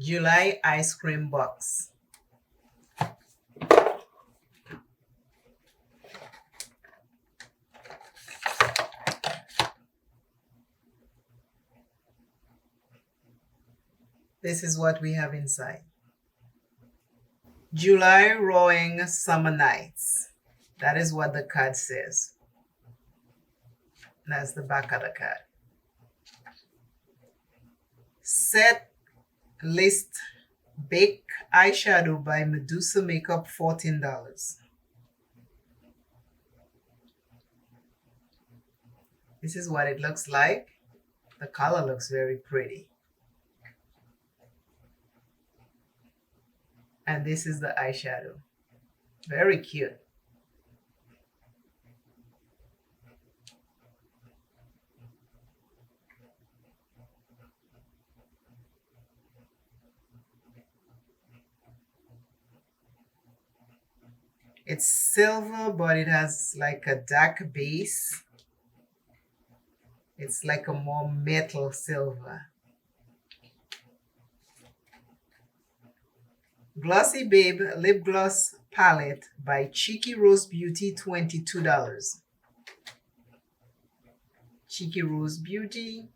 July ice cream box. This is what we have inside. July Roaring Summer Nights. That is what the card says. That's the back of the card. Set List Bake Eyeshadow by Medusa Makeup, $14. This is what it looks like. The color looks very pretty. And this is the eyeshadow. Very cute. It's silver, but it has like a dark base. It's like a more metal silver. Glossy Babe Lip Gloss Palette by Cheeky Rose Beauty, $22. Cheeky Rose Beauty.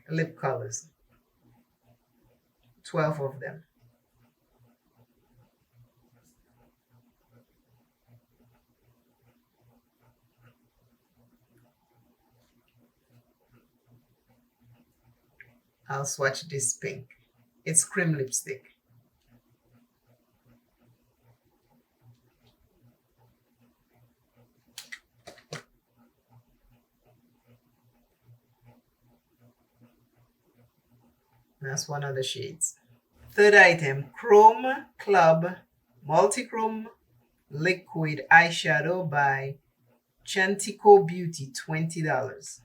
Lip colors. 12 of them. I'll swatch this pink. It's cream lipstick. That's one of the shades. Third item, Chrome Club Multichrome Liquid Eyeshadow by Chantico Beauty, $20.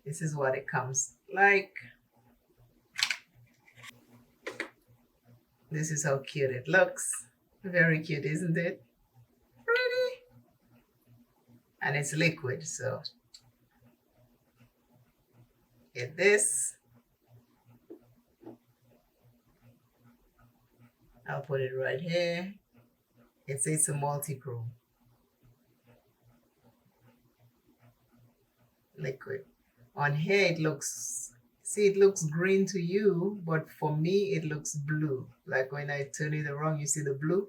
This is what it comes like. This is how cute it looks. Very cute, isn't it? Pretty. And it's liquid, so get this. I'll put it right here. It's a multi-chrome liquid. On here it looks, see, it looks green to you, but for me it looks blue. Like when I turn it around, you see the blue.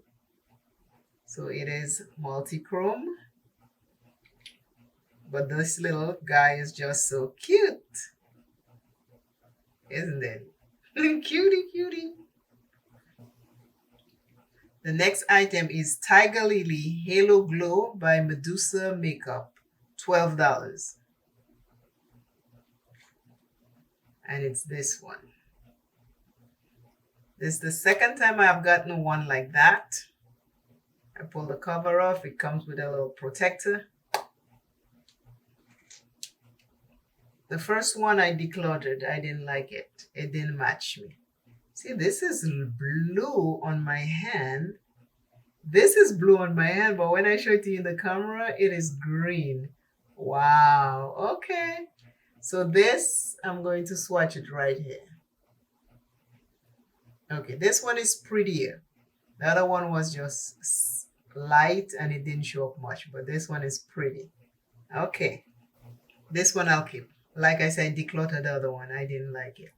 So it is multi-chrome. But this little guy is just so cute. Isn't it? Cutie, cutie. The next item is Tiger Lily Halo Glow by Medusa Makeup, $12. And it's this one. This is the second time I've gotten one like that. I pull the cover off. It comes with a little protector. The first one I decluttered. I didn't like it. It didn't match me. See, this is blue on my hand. This is blue on my hand, but when I show it to you in the camera, it is green. Wow. Okay. So this, I'm going to swatch it right here. Okay, this one is prettier. The other one was just light and it didn't show up much, but this one is pretty. Okay, this one I'll keep. Like I said, declutter the other one. I didn't like it.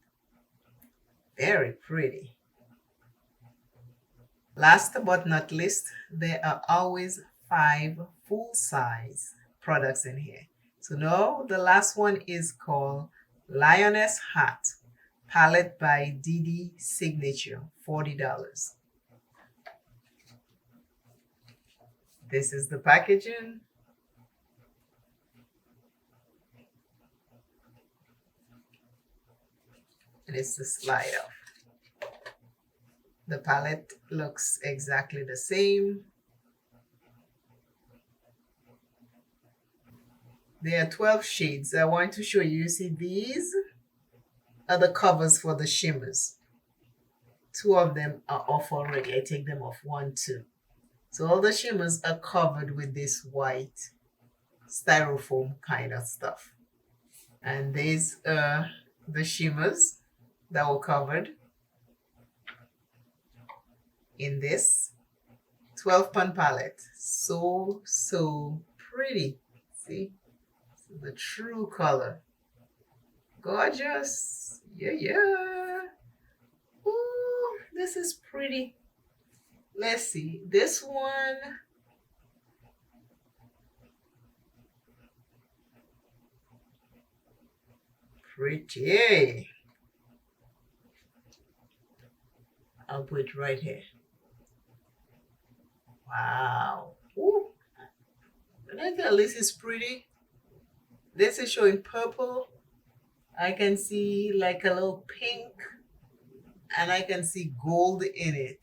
Very pretty. Last but not least, there are always 5 full-size products in here. So now the last one is called Lioness Hat Palette by Didi Signature, $40. This is the packaging. And it's the slide off. The palette looks exactly the same. There are 12 shades. I want to show you. See, these are the covers for the shimmers. 2 of them are off already. I take them off. 1, 2. So all the shimmers are covered with this white styrofoam kind of stuff. And these are the shimmers that were covered in this 12-pan palette. So, so pretty. See? The true color. Gorgeous. Yeah, yeah. Ooh, this is pretty. Let's see. This one. Pretty. I'll put it right here. Wow. Ooh. I think this is pretty. This is showing purple. I can see like a little pink. And I can see gold in it.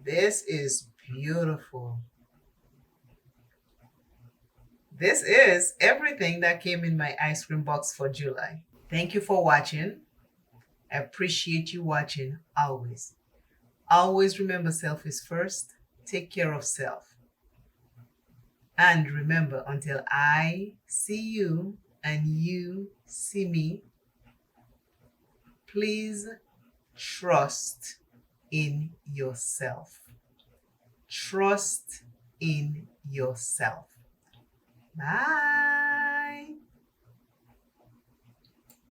This is beautiful. This is everything that came in my ice cream box for July. Thank you for watching. I appreciate you watching always. Always remember self is first. Take care of self. And remember, until I see you and you see me, please trust in yourself. Trust in yourself. Bye.